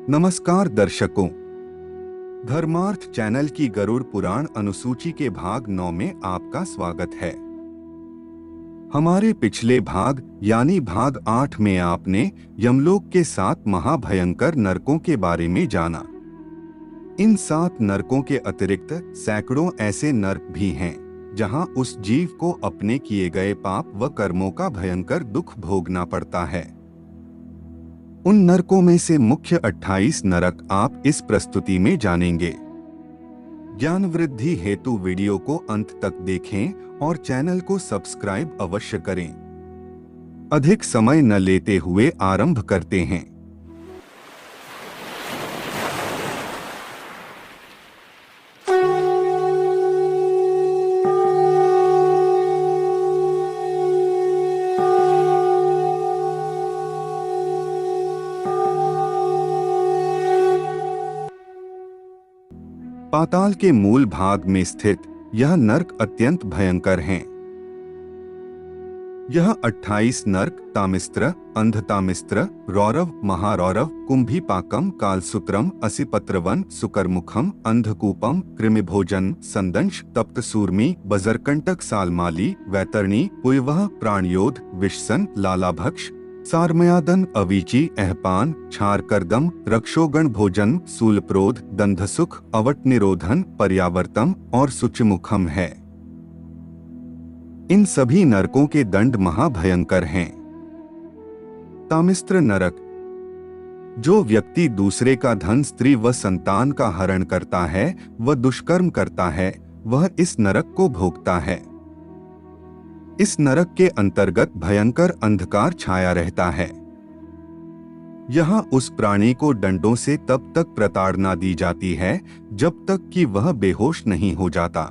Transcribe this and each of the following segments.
नमस्कार दर्शकों, धर्मार्थ चैनल की गरुड़ पुराण अनुसूची के भाग 9 में आपका स्वागत है। हमारे पिछले भाग यानी भाग 8 में आपने यमलोक के 7 महाभयंकर नरकों के बारे में जाना। इन 7 नरकों के अतिरिक्त सैकड़ों ऐसे नरक भी हैं जहां उस जीव को अपने किए गए पाप व कर्मों का भयंकर दुख भोगना पड़ता है। उन नरकों में से मुख्य 28 नरक आप इस प्रस्तुति में जानेंगे। ज्ञान वृद्धि हेतु वीडियो को अंत तक देखें और चैनल को सब्सक्राइब अवश्य करें। अधिक समय न लेते हुए आरंभ करते हैं। पाताल के मूल भाग में स्थित यह नरक अत्यंत भयंकर हैं। यह 28 नरक तामिस्त्र, अंधतामिस्त्र, रौरव, महारौरव, कुंभीपाकम, कालसूत्रम, असिपत्रवन, सुकरमुखम, अंधकूपम, कृमिभोजन, संदंश, तप्तसूर्मी, बजरकंटक, सालमाली, वैतरणी, पुयवह, प्राणयोध, विषसन, लालाभक्ष, सारमयादन, अवीची, अहपान, क्षारकर्दम, रक्षोगण भोजन, सूलप्रोध, दंधसुख, अवट निरोधन, पर्यावर्तम और सुचिमुखम है। इन सभी नरकों के दंड महाभयंकर हैं। तामिस्त्र नरक। जो व्यक्ति दूसरे का धन, स्त्री व संतान का हरण करता है व दुष्कर्म करता है, वह इस नरक को भोगता है। इस नरक के अंतर्गत भयंकर अंधकार छाया रहता है। यहाँ उस प्राणी को डंडों से तब तक प्रताड़ना दी जाती है जब तक कि वह बेहोश नहीं हो जाता,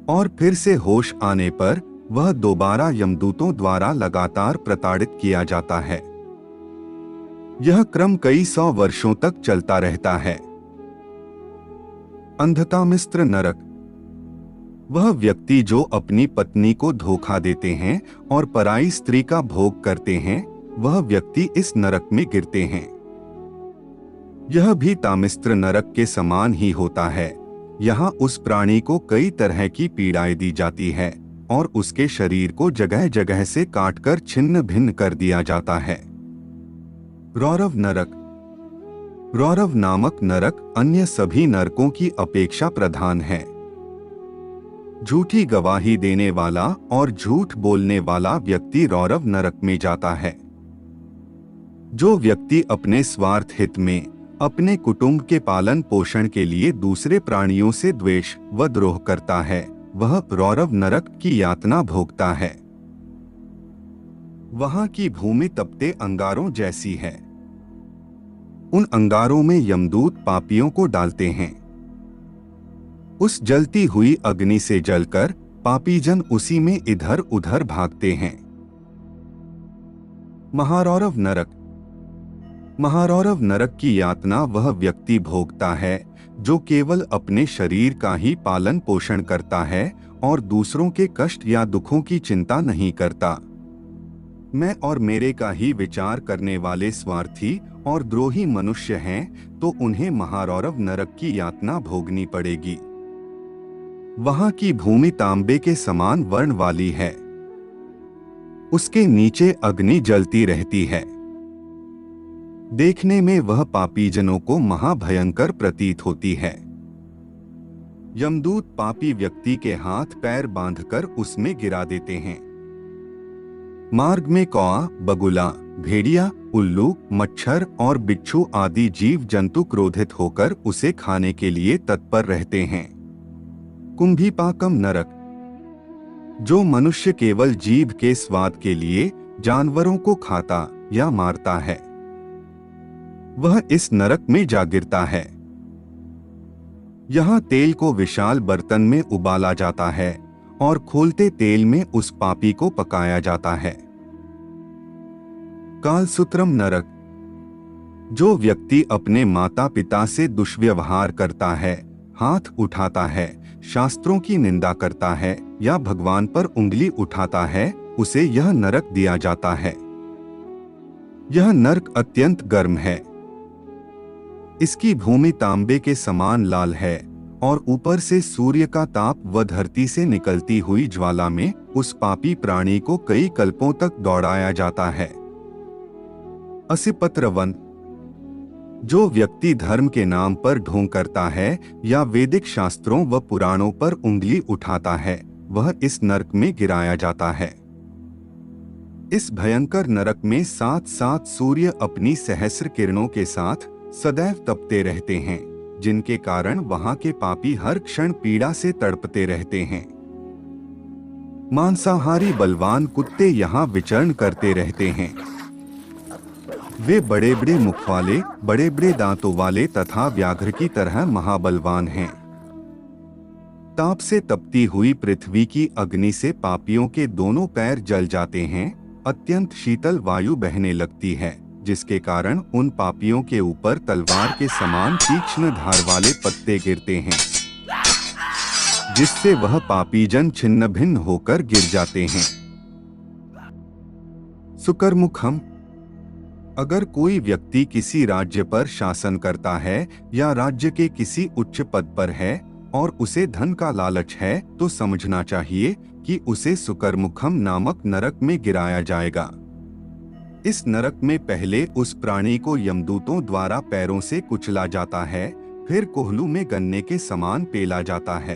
और फिर से होश आने पर वह दोबारा यमदूतों द्वारा लगातार प्रताड़ित किया जाता है। यह क्रम कई 100 वर्षों तक चलता रहता है। अंधतामिस्त्र नरक। वह व्यक्ति जो अपनी पत्नी को धोखा देते हैं और पराई स्त्री का भोग करते हैं, वह व्यक्ति इस नरक में गिरते हैं। यह भी तामिस्त्र नरक के समान ही होता है। यहाँ उस प्राणी को कई तरह की पीड़ाएं दी जाती है और उसके शरीर को जगह जगह से काटकर छिन्न भिन्न कर दिया जाता है। रौरव नरक। रौरव नामक नरक अन्य सभी नरकों की अपेक्षा प्रधान है। झूठी गवाही देने वाला और झूठ बोलने वाला व्यक्ति रौरव नरक में जाता है। जो व्यक्ति अपने स्वार्थ हित में अपने कुटुंब के पालन पोषण के लिए दूसरे प्राणियों से द्वेष व द्रोह करता है, वह रौरव नरक की यातना भोगता है। वहां की भूमि तपते अंगारों जैसी है। उन अंगारों में यमदूत पापियों को डालते हैं। उस जलती हुई अग्नि से जलकर पापीजन उसी में इधर उधर भागते हैं। महारौरव नरक। महारौरव नरक की यातना वह व्यक्ति भोगता है जो केवल अपने शरीर का ही पालन पोषण करता है और दूसरों के कष्ट या दुखों की चिंता नहीं करता। मैं और मेरे का ही विचार करने वाले स्वार्थी और द्रोही मनुष्य हैं, तो उन्हें महारौरव नरक की यातना भोगनी पड़ेगी। वहां की भूमि तांबे के समान वर्ण वाली है। उसके नीचे अग्नि जलती रहती है। देखने में वह पापीजनों को महाभयंकर प्रतीत होती है। यमदूत पापी व्यक्ति के हाथ पैर बांधकर उसमें गिरा देते हैं। मार्ग में कौआ, बगुला, भेड़िया, उल्लू, मच्छर और बिच्छू आदि जीव जंतु क्रोधित होकर उसे खाने के लिए तत्पर रहते हैं। कुंभीपाकम नरक। जो मनुष्य केवल जीभ के स्वाद के लिए जानवरों को खाता या मारता है, वह इस नरक में जा गिरता है। यहाँ तेल को विशाल बर्तन में उबाला जाता है और खोलते तेल में उस पापी को पकाया जाता है। कालसूत्रम नरक। जो व्यक्ति अपने माता पिता से दुष्व्यवहार करता है, हाथ उठाता है, शास्त्रों की निंदा करता है या भगवान पर उंगली उठाता है, उसे यह नरक दिया जाता है। यह नरक अत्यंत गर्म है। इसकी भूमि तांबे के समान लाल है और ऊपर से सूर्य का ताप व धरती से निकलती हुई ज्वाला में उस पापी प्राणी को कई कल्पों तक दौड़ाया जाता है। असिपत्रवन, जो व्यक्ति धर्म के नाम पर ढोंग करता है या वैदिक शास्त्रों व पुराणों पर उंगली उठाता है, वह इस नरक में गिराया जाता है। इस भयंकर नरक में 7-7 सूर्य अपनी सहस्र किरणों के साथ सदैव तपते रहते हैं, जिनके कारण वहां के पापी हर क्षण पीड़ा से तड़पते रहते हैं। मांसाहारी बलवान कुत्ते यहाँ विचरण करते रहते हैं। वे बड़े बड़े मुख वाले, बड़े बड़े दांतों वाले तथा व्याघ्र की तरह महाबलवान हैं। ताप से तपती हुई पृथ्वी की अग्नि से पापियों के दोनों पैर जल जाते हैं। अत्यंत शीतल वायु बहने लगती है, जिसके कारण उन पापियों के ऊपर तलवार के समान तीक्ष्ण धार वाले पत्ते गिरते हैं, जिससे वह पापी जन छिन्न भिन्न होकर गिर जाते हैं। सुकरमुखम, अगर कोई व्यक्ति किसी राज्य पर शासन करता है या राज्य के किसी उच्च पद पर है और उसे धन का लालच है, तो समझना चाहिए कि उसे सुकरमुखम नामक नरक में गिराया जाएगा। इस नरक में पहले उस प्राणी को यमदूतों द्वारा पैरों से कुचला जाता है, फिर कोहलू में गन्ने के समान पेला जाता है।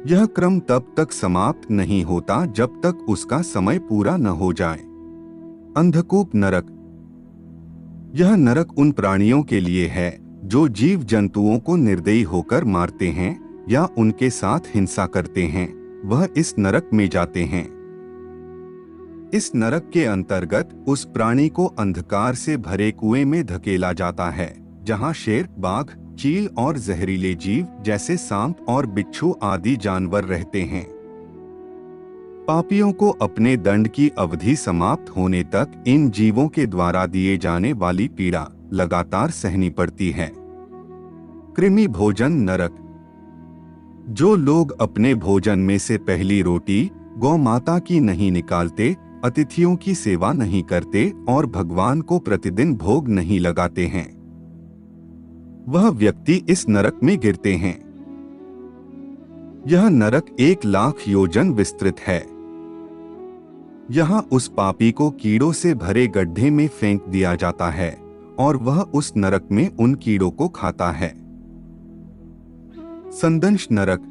यह क्रम तब तक समाप्त नहीं होता जब तक उसका समय पूरा न हो जाए। अंधकूप नरक, यह नरक उन प्राणियों के लिए है जो जीव जंतुओं को निर्दयी होकर मारते हैं या उनके साथ हिंसा करते हैं, वह इस नरक में जाते हैं। इस नरक के अंतर्गत उस प्राणी को अंधकार से भरे कुएं में धकेला जाता है, जहां शेर, बाघ, चील और जहरीले जीव जैसे सांप और बिच्छू आदि जानवर रहते हैं। पापियों को अपने दंड की अवधि समाप्त होने तक इन जीवों के द्वारा दिए जाने वाली पीड़ा लगातार सहनी पड़ती है। कृमि भोजन नरक, जो लोग अपने भोजन में से पहली रोटी गौ माता की नहीं निकालते, अतिथियों की सेवा नहीं करते और भगवान को प्रतिदिन भोग नहीं लगाते हैं, वह व्यक्ति इस नरक में गिरते हैं। यह नरक 1,00,000 योजन विस्तृत है। यहाँ उस पापी को कीड़ों से भरे गड्ढे में फेंक दिया जाता है और वह उस नरक में उन कीड़ों को खाता है। संदंश नरक,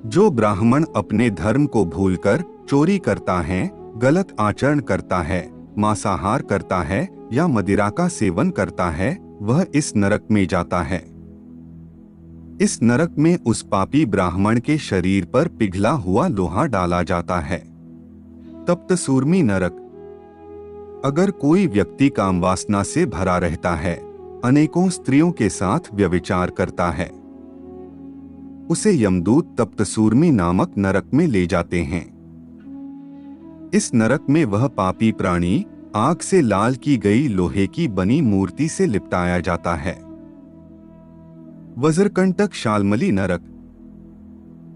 जो ब्राह्मण अपने धर्म को भूलकर चोरी करता है, गलत आचरण करता है, मांसाहार करता है या मदिरा का सेवन करता है, वह इस नरक में जाता है। इस नरक में उस पापी ब्राह्मण के शरीर पर पिघला हुआ लोहा डाला जाता है। तप्त सूर्मी नरक, अगर कोई व्यक्ति कामवासना से भरा रहता है, अनेकों स्त्रियों के साथ व्यभिचार करता है, उसे यमदूत तप्त सूर्मी नामक नरक में ले जाते हैं। इस नरक में वह पापी प्राणी आग से लाल की गई लोहे की बनी मूर्ति से लिपटाया जाता है। वज्रकंटक शाल्मली नरक,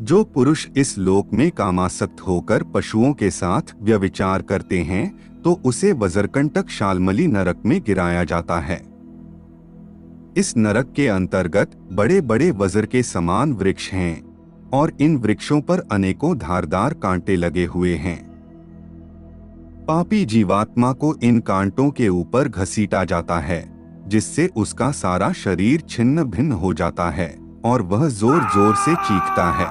जो पुरुष इस लोक में कामासक्त होकर पशुओं के साथ व्यभिचार करते हैं, तो उसे वज्रकंटक शाल्मली नरक में गिराया जाता है। इस नरक के अंतर्गत बड़े बड़े वज्र के समान वृक्ष हैं और इन वृक्षों पर अनेकों धारदार कांटे लगे हुए हैं। पापी जीवात्मा को इन कांटों के ऊपर घसीटा जाता है, जिससे उसका सारा शरीर छिन्न भिन्न हो जाता है और वह जोर जोर से चीखता है।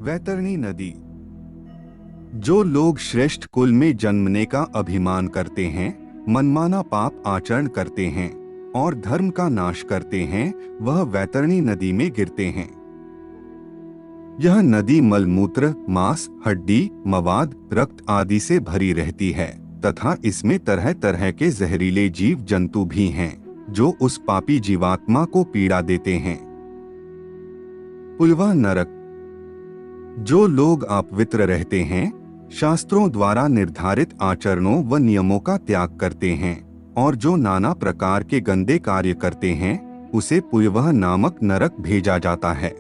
वैतरणी नदी, जो लोग श्रेष्ठ कुल में जन्मने का अभिमान करते हैं, मनमाना पाप आचरण करते हैं और धर्म का नाश करते हैं, वह वैतरणी नदी में गिरते हैं। यह नदी मलमूत्र, मांस, हड्डी, मवाद, रक्त आदि से भरी रहती है तथा इसमें तरह तरह के जहरीले जीव जंतु भी हैं, जो उस पापी जीवात्मा को पीड़ा देते हैं। पुलवा नरक, जो लोग अपवित्र रहते हैं, शास्त्रों द्वारा निर्धारित आचरणों व नियमों का त्याग करते हैं और जो नाना प्रकार के गंदे कार्य करते हैं, उसे पुलवा नामक नरक भेजा जाता है।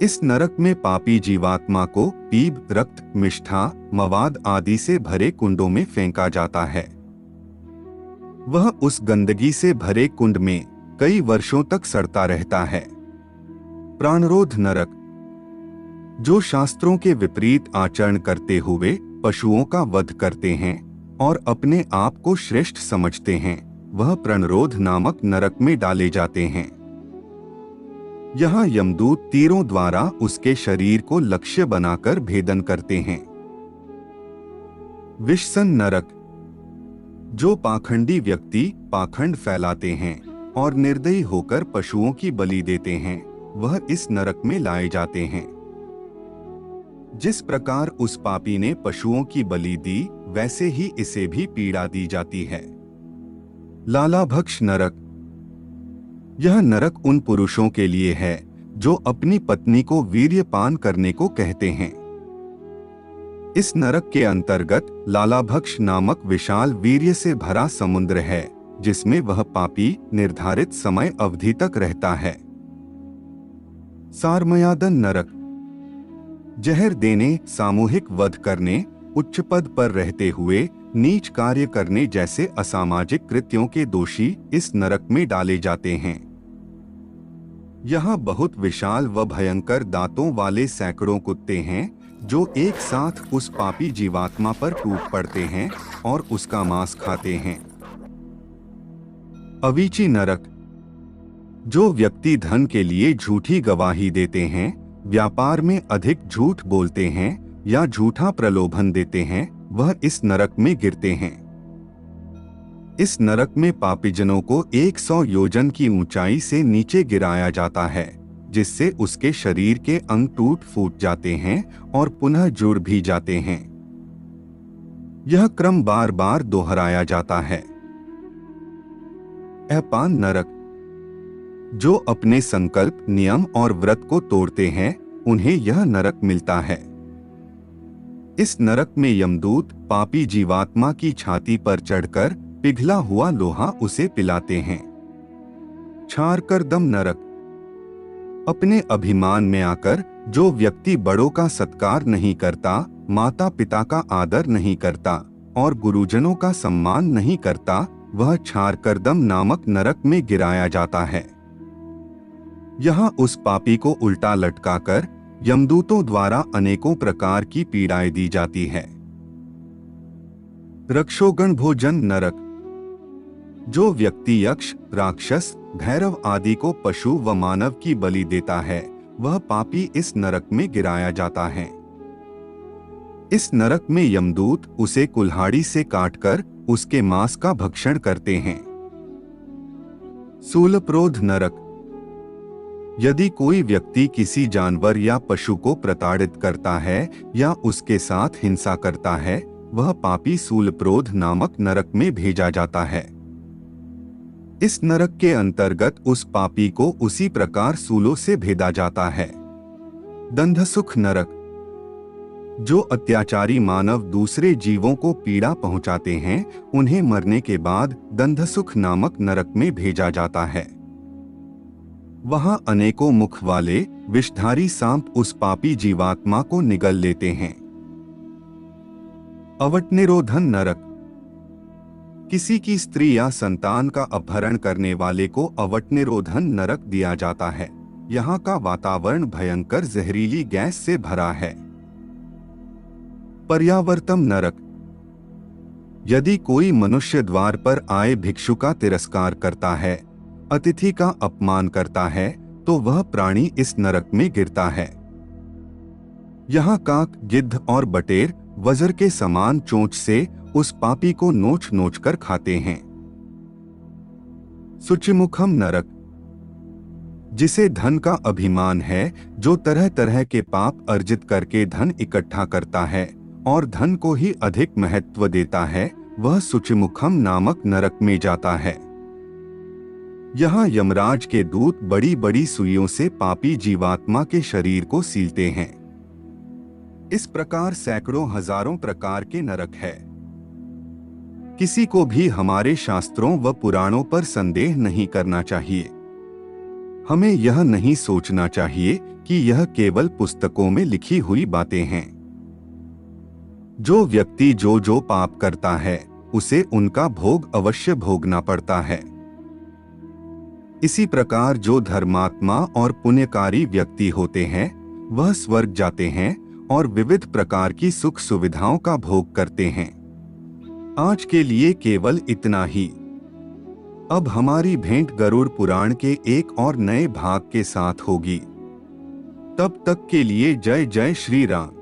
इस नरक में पापी जीवात्मा को पीप, रक्त, मिष्ठा, मवाद आदि से भरे कुंडों में फेंका जाता है। वह उस गंदगी से भरे कुंड में कई वर्षों तक सड़ता रहता है। प्राणरोध नरक, जो शास्त्रों के विपरीत आचरण करते हुए पशुओं का वध करते हैं और अपने आप को श्रेष्ठ समझते हैं, वह प्राणरोध नामक नरक में डाले जाते हैं। यहाँ यमदूत तीरों द्वारा उसके शरीर को लक्ष्य बनाकर भेदन करते हैं। विषसन नरक, जो पाखंडी व्यक्ति पाखंड फैलाते हैं और निर्दयी होकर पशुओं की बलि देते हैं, वह इस नरक में लाए जाते हैं। जिस प्रकार उस पापी ने पशुओं की बलि दी, वैसे ही इसे भी पीड़ा दी जाती है। लालाभक्ष नरक, यह नरक उन पुरुषों के लिए है जो अपनी पत्नी को वीर्यपान करने को कहते हैं। इस नरक के अंतर्गत लालाभक्ष नामक विशाल वीर्य से भरा समुद्र है, जिसमें वह पापी निर्धारित समय अवधि तक रहता है। सारमयादन नरक, जहर देने, सामूहिक वध करने, उच्च पद पर रहते हुए नीच कार्य करने जैसे असामाजिक कृत्यों के दोषी इस नरक में डाले जाते हैं। यहाँ बहुत विशाल व भयंकर दांतों वाले सैकड़ों कुत्ते हैं जो एक साथ उस पापी जीवात्मा पर टूट पड़ते हैं और उसका मांस खाते हैं। अवीची नरक, जो व्यक्ति धन के लिए झूठी गवाही देते हैं, व्यापार में अधिक झूठ बोलते हैं या झूठा प्रलोभन देते हैं, वह इस नरक में गिरते हैं। इस नरक में पापीजनों को 100 योजन की ऊंचाई से नीचे गिराया जाता है, जिससे उसके शरीर के अंग टूट फूट जाते हैं और पुनः जुड़ भी जाते हैं। यह क्रम बार बार दोहराया जाता है। अपान नरक, जो अपने संकल्प, नियम और व्रत को तोड़ते हैं, उन्हें यह नरक मिलता है। इस नरक में यमदूत पापी जीवात्मा की छाती पर चढ़कर पिघला हुआ लोहा उसे पिलाते हैं। क्षारकर्दम नरक, अपने अभिमान में आकर जो व्यक्ति बड़ों का सत्कार नहीं करता, माता पिता का आदर नहीं करता और गुरुजनों का सम्मान नहीं करता, वह क्षारकर्दम नामक नरक में गिराया जाता है। यहाँ उस पापी को उल्टा लटकाकर यमदूतों द्वारा अनेकों प्रकार की पीड़ाएं दी जाती है। रक्षोगण भोजन नरक, जो व्यक्ति यक्ष, राक्षस, भैरव आदि को पशु व मानव की बलि देता है, वह पापी इस नरक में गिराया जाता है। इस नरक में यमदूत उसे कुल्हाड़ी से काटकर उसके मांस का भक्षण करते हैं। शूलप्रोध नरक, यदि कोई व्यक्ति किसी जानवर या पशु को प्रताड़ित करता है या उसके साथ हिंसा करता है, वह पापी शूलप्रोध नामक नरक में भेजा जाता है। इस नरक के अंतर्गत उस पापी को उसी प्रकार शूलों से भेदा जाता है। दंधसुख नरक, जो अत्याचारी मानव दूसरे जीवों को पीड़ा पहुंचाते हैं, उन्हें मरने के बाद दंधसुख नामक नरक में भेजा जाता है। वहां अनेकों मुख वाले विषधारी सांप उस पापी जीवात्मा को निगल लेते हैं। अवटनिरोधन नरक, किसी की स्त्री या संतान का अपहरण करने वाले को अवटनिरोधन नरक दिया जाता है। यहाँ का वातावरण भयंकर जहरीली गैस से भरा है। पर्यावर्तम नरक, यदि कोई मनुष्य द्वार पर आए भिक्षु का तिरस्कार करता है, अतिथि का अपमान करता है, तो वह प्राणी इस नरक में गिरता है। यहाँ काक, गिद्ध और बटेर वज्र के समान चोंच से उस पापी को नोच नोच कर खाते हैं। शुचिमुखम नरक, जिसे धन का अभिमान है, जो तरह तरह के पाप अर्जित करके धन इकट्ठा करता है और धन को ही अधिक महत्व देता है, वह शुचिमुखम नामक नरक में जाता है। यहाँ यमराज के दूत बड़ी बड़ी सुइयों से पापी जीवात्मा के शरीर को सीलते हैं। इस प्रकार सैकड़ों हजारों प्रकार के नरक है। किसी को भी हमारे शास्त्रों व पुराणों पर संदेह नहीं करना चाहिए। हमें यह नहीं सोचना चाहिए कि यह केवल पुस्तकों में लिखी हुई बातें हैं। जो व्यक्ति जो पाप करता है, उसे उनका भोग अवश्य भोगना पड़ता है। इसी प्रकार जो धर्मात्मा और पुण्यकारी व्यक्ति होते हैं वह स्वर्ग जाते हैं और विविध प्रकार की सुख सुविधाओं का भोग करते हैं। आज के लिए केवल इतना ही। अब हमारी भेंट गरुड़ पुराण के एक और नए भाग के साथ होगी। तब तक के लिए जय जय श्री राम।